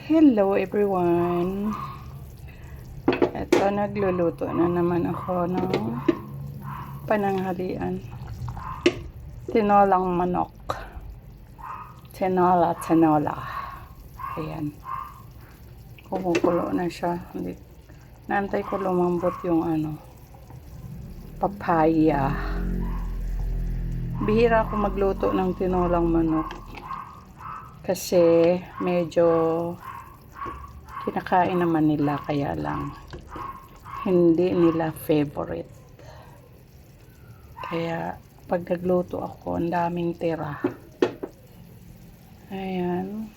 Hello everyone. Ito, nagluluto na naman ako ng pananghalian. Tinolang manok. Tinola. Ayan. Kumukulo na siya. Naantay ko lumambot yung papaya. Bihira ako magluto ng tinolang manok. Kasi medyo kinakain naman nila, kaya lang hindi nila favorite. Kaya pag nagluto ako, ang daming tira. Ayan.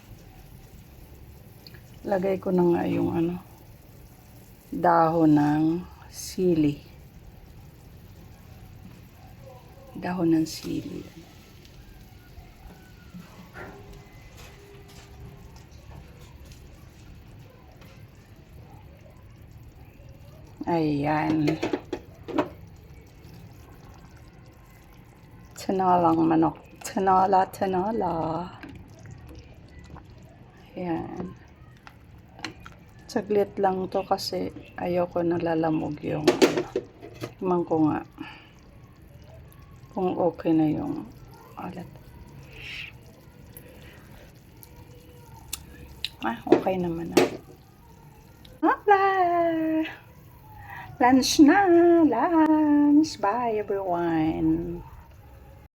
Lagay ko na nga yung dahon ng sili. Dahon ng sili. Ayan. Tinolang manok. Tinola. Ayan. Saglit lang to kasi ayoko nalalamog yung tingnan ko nga kung okay na yung alat. Okay naman na. Hola! Lunch na! Lunch! Bye everyone!